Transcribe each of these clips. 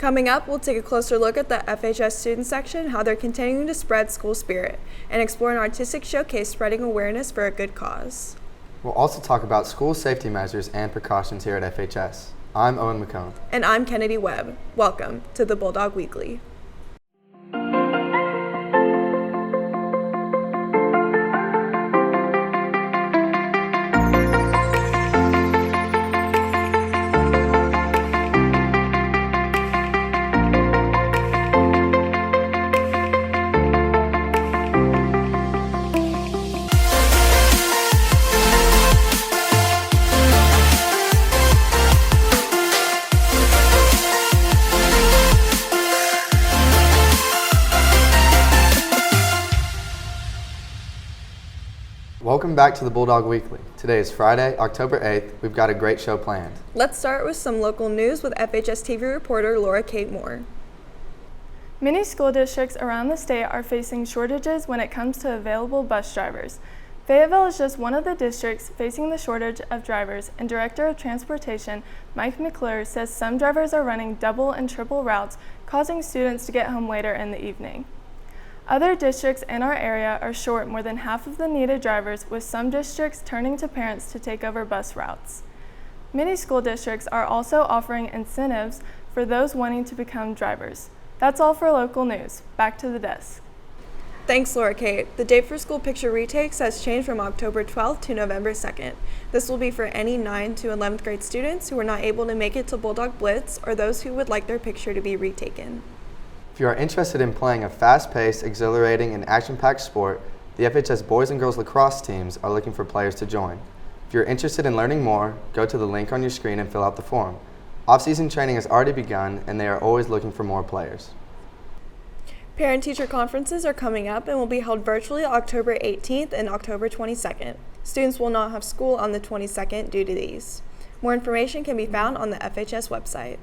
Coming up, we'll take a closer look at the FHS student section, how they're continuing to spread school spirit, and explore an artistic showcase spreading awareness for a good cause. We'll also talk about school safety measures and precautions here at FHS. I'm Owen McCone. And I'm Kennedy Webb. Welcome to the Bulldog Weekly. Welcome back to the Bulldog Weekly. Today is Friday, October 8th. We've got a great show planned. Let's start with some local news with FHS TV reporter Laura Kate Moore. Many school districts around the state are facing shortages when it comes to available bus drivers. Fayetteville is just one of the districts facing the shortage of drivers, and Director of Transportation Mike McClure says some drivers are running double and triple routes, causing students to get home later in the evening. Other districts in our area are short more than half of the needed drivers, with some districts turning to parents to take over bus routes. Many school districts are also offering incentives for those wanting to become drivers. That's all for local news. Back to the desk. Thanks, Laura Kate. The date for school picture retakes has changed from October 12th to November 2nd. This will be for any 9th to 11th grade students who are not able to make it to Bulldog Blitz or those who would like their picture to be retaken. If you are interested in playing a fast-paced, exhilarating, and action-packed sport, the FHS boys and girls lacrosse teams are looking for players to join. If you're interested in learning more, go to the link on your screen and fill out the form. Off-season training has already begun, and they are always looking for more players. Parent-teacher conferences are coming up and will be held virtually October 18th and October 22nd. Students will not have school on the 22nd due to these. More information can be found on the FHS website.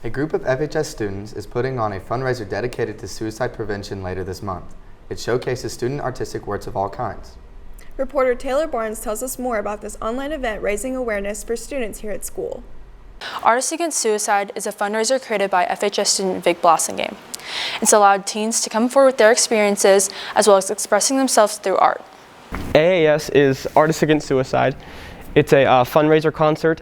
A group of FHS students is putting on a fundraiser dedicated to suicide prevention later this month. It showcases student artistic works of all kinds. Reporter Taylor Barnes tells us more about this online event raising awareness for students here at school. Artists Against Suicide is a fundraiser created by FHS student Vic Blossingame. It's allowed teens to come forward with their experiences as well as expressing themselves through art. AAS is Artists Against Suicide. It's a fundraiser concert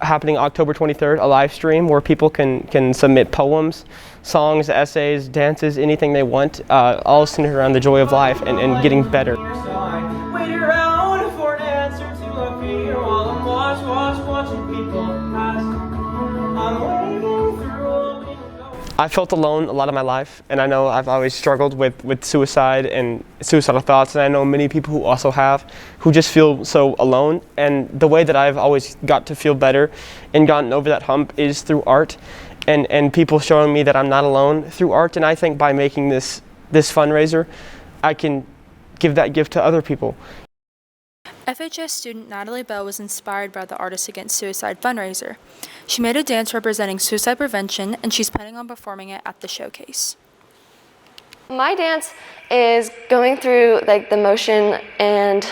happening October 23rd, a live stream where people can submit poems, songs, essays, dances, anything they want, all centered around the joy of life and getting better. I felt alone a lot of my life, and I know I've always struggled with suicide and suicidal thoughts, and I know many people who also have, who just feel so alone. And the way that I've always got to feel better and gotten over that hump is through art, and people showing me that I'm not alone through art. And I think by making this fundraiser, I can give that gift to other people. FHS student Natalie Bell was inspired by the Artists Against Suicide fundraiser. She made a dance representing suicide prevention, and she's planning on performing it at the showcase. My dance is going through the motion and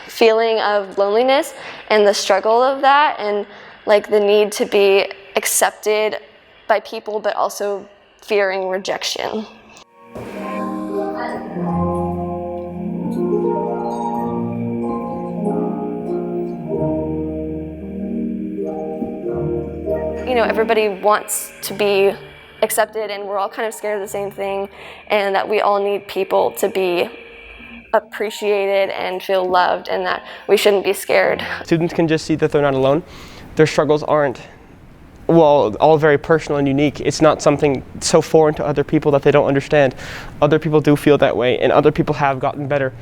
feeling of loneliness and the struggle of that, and the need to be accepted by people but also fearing rejection. Everybody wants to be accepted, and we're all kind of scared of the same thing, and that we all need people to be appreciated and feel loved, and that we shouldn't be scared. Students can just see that they're not alone. Their struggles aren't, all very personal and unique. It's not something so foreign to other people that they don't understand. Other people do feel that way, and other people have gotten better.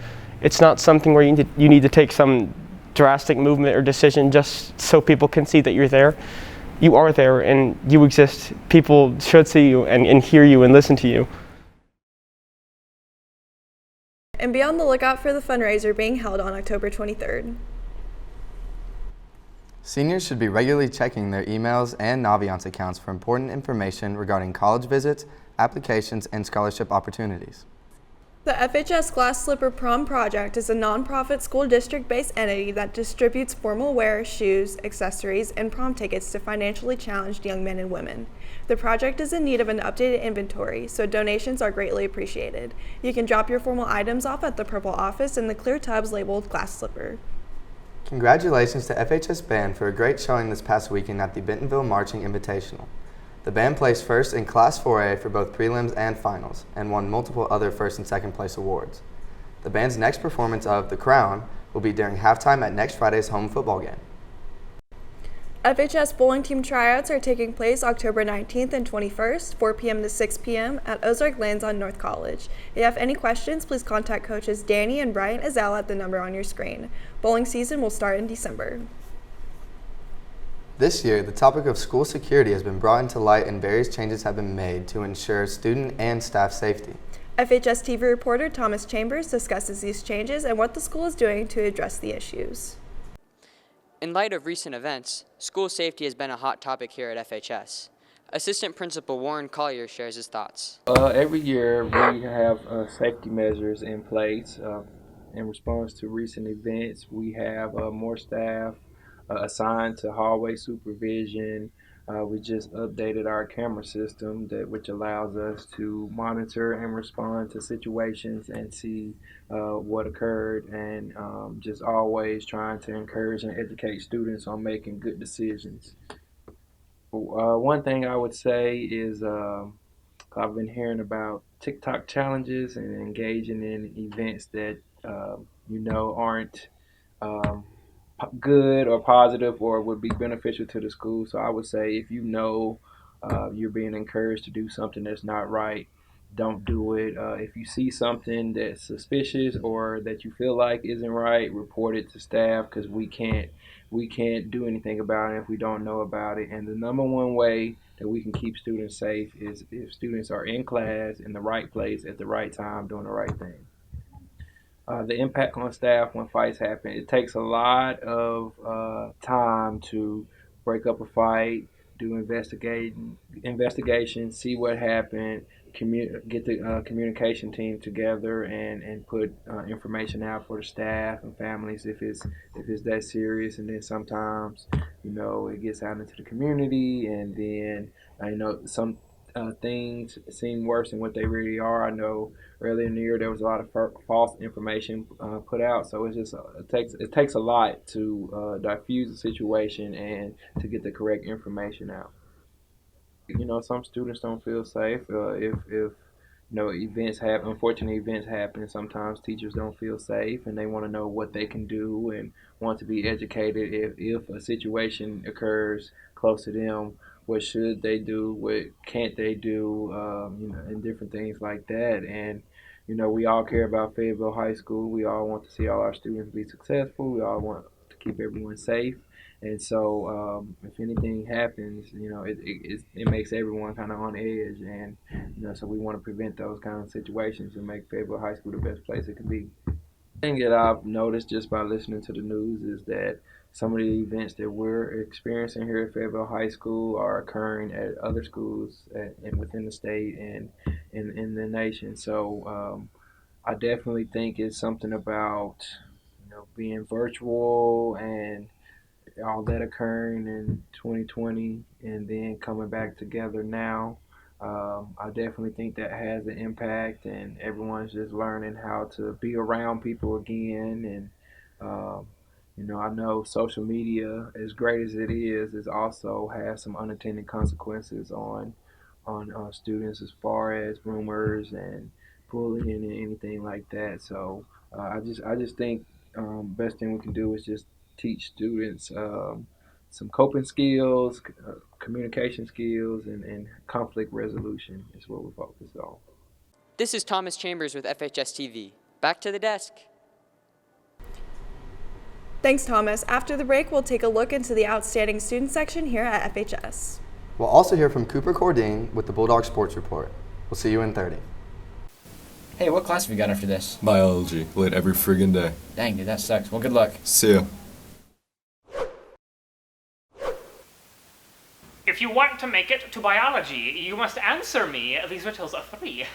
It's not something where you need to take some drastic movement or decision just so people can see that you're there. You are there and you exist. People should see you and hear you and listen to you. And be on the lookout for the fundraiser being held on October 23rd. Seniors should be regularly checking their emails and Naviance accounts for important information regarding college visits, applications, and scholarship opportunities. The FHS Glass Slipper Prom Project is a nonprofit school district-based entity that distributes formal wear, shoes, accessories, and prom tickets to financially challenged young men and women. The project is in need of an updated inventory, so donations are greatly appreciated. You can drop your formal items off at the purple office in the clear tubs labeled Glass Slipper. Congratulations to FHS Band for a great showing this past weekend at the Bentonville Marching Invitational. The band placed first in Class 4A for both prelims and finals, and won multiple other first and second place awards. The band's next performance of The Crown will be during halftime at next Friday's home football game. FHS bowling team tryouts are taking place October 19th and 21st, 4 p.m. to 6 p.m. at Ozark Lands on North College. If you have any questions, please contact coaches Danny and Brian Azal at the number on your screen. Bowling season will start in December. This year, the topic of school security has been brought into light and various changes have been made to ensure student and staff safety. FHS TV reporter Thomas Chambers discusses these changes and what the school is doing to address the issues. In light of recent events, school safety has been a hot topic here at FHS. Assistant Principal Warren Collier shares his thoughts. Every year we have safety measures in place. In response to recent events, we have more staff assigned to hallway supervision. We just updated our camera system which allows us to monitor and respond to situations and see what occurred, and just always trying to encourage and educate students on making good decisions. One thing I would say is I've been hearing about TikTok challenges and engaging in events that aren't good or positive or would be beneficial to the school. So I would say if you're being encouraged to do something that's not right, don't do it. If you see something that's suspicious or that you feel like isn't right, report it to staff, because we can't do anything about it if we don't know about it. And the number one way that we can keep students safe is if students are in class, in the right place, at the right time, doing the right thing. The impact on staff when fights happen. It takes a lot of time to break up a fight, do investigation, see what happened, get the communication team together and put information out for the staff and families if it's that serious. And then sometimes it gets out into the community, and then some things seem worse than what they really are. I know earlier in the year there was a lot of false information put out, so it takes a lot to diffuse the situation and to get the correct information out. Some students don't feel safe. If unfortunate events happen, sometimes teachers don't feel safe and they want to know what they can do and want to be educated if a situation occurs close to them. What should they do? What can't they do? And different things like that. And we all care about Fayetteville High School. We all want to see all our students be successful. We all want to keep everyone safe. And so, if anything happens, it makes everyone kind of on edge. And so we want to prevent those kind of situations and make Fayetteville High School the best place it can be. The thing that I've noticed just by listening to the news is that some of the events that we're experiencing here at Fayetteville High School are occurring at other schools and within the state and in the nation. So I definitely think it's something about being virtual and all that occurring in 2020 and then coming back together now. I definitely think that has an impact, and everyone's just learning how to be around people again. And I know social media, as great as it is also has some unintended consequences on students as far as rumors and bullying and anything like that. So I just think best thing we can do is just teach students some coping skills, communication skills, and conflict resolution is what we're focused on. This is Thomas Chambers with FHS TV. Back to the desk. Thanks, Thomas. After the break, we'll take a look into the outstanding student section here at FHS. We'll also hear from Cooper Cordine with the Bulldog Sports Report. We'll see you in 30. Hey, what class have you got after this? Biology. Late every friggin' day. Dang, dude, that sucks. Well, good luck. See ya. If you want to make it to biology, you must answer me these riddles of 3.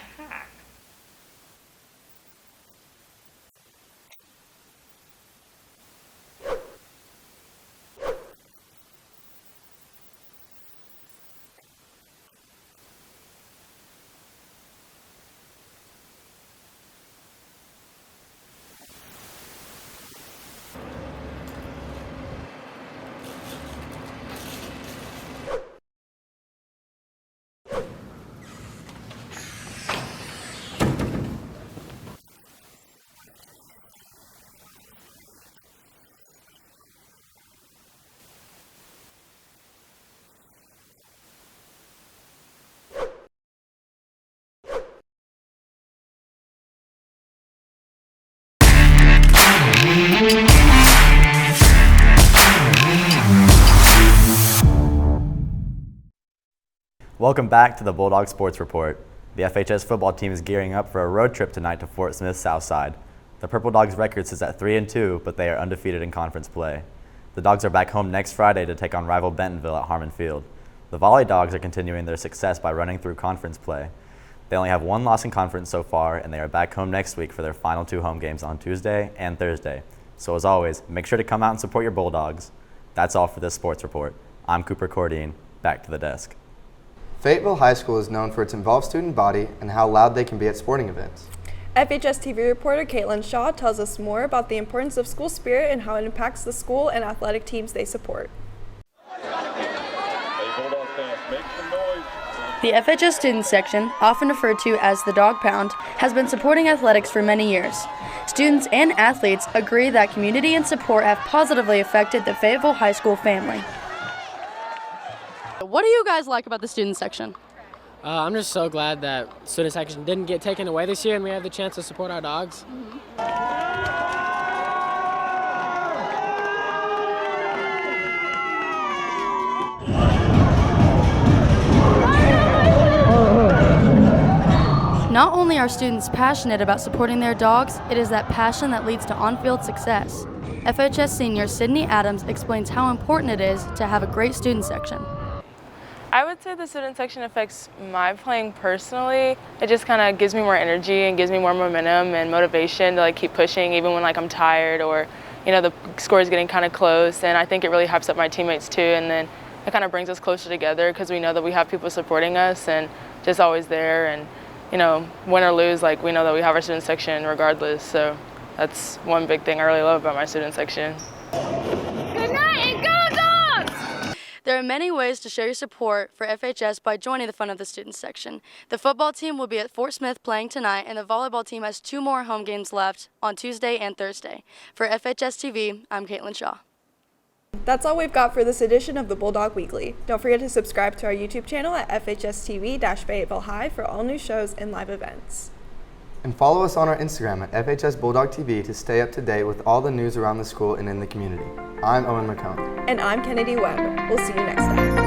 Welcome back to the Bulldog Sports Report. The FHS football team is gearing up for a road trip tonight to Fort Smith Southside. The Purple Dogs' record sits at 3-2, but they are undefeated in conference play. The Dogs are back home next Friday to take on rival Bentonville at Harmon Field. The Volley Dogs are continuing their success by running through conference play. They only have one loss in conference so far, and they are back home next week for their final 2 home games on Tuesday and Thursday. So as always, make sure to come out and support your Bulldogs. That's all for this sports report. I'm Cooper Cordine. Back to the desk. Fayetteville High School is known for its involved student body and how loud they can be at sporting events. FHS TV reporter Caitlin Shaw tells us more about the importance of school spirit and how it impacts the school and athletic teams they support. The FHS student section, often referred to as the Dog Pound, has been supporting athletics for many years. Students and athletes agree that community and support have positively affected the Fayetteville High School family. What do you guys like about the student section? I'm just so glad that student section didn't get taken away this year and we have the chance to support our dogs. Not only are students passionate about supporting their dogs, it is that passion that leads to on-field success. FHS senior Sydney Adams explains how important it is to have a great student section. I would say the student section affects my playing personally. It just kind of gives me more energy and gives me more momentum and motivation to keep pushing even when I'm tired or the score is getting kind of close, and I think it really hypes up my teammates too, and then it kind of brings us closer together because we know that we have people supporting us and just always there, and win or lose, we know that we have our student section regardless, so that's one big thing I really love about my student section. Good night and go Dogs! There are many ways to show your support for FHS by joining the fun of the student section. The football team will be at Fort Smith playing tonight, and the volleyball team has 2 more home games left on Tuesday and Thursday. For FHS TV, I'm Caitlin Shaw. That's all we've got for this edition of the Bulldog Weekly. Don't forget to subscribe to our YouTube channel at FHS-TV-Fayetteville High for all new shows and live events. And follow us on our Instagram at FHS Bulldog TV to stay up to date with all the news around the school and in the community. I'm Owen McCone. And I'm Kennedy Webb. We'll see you next time.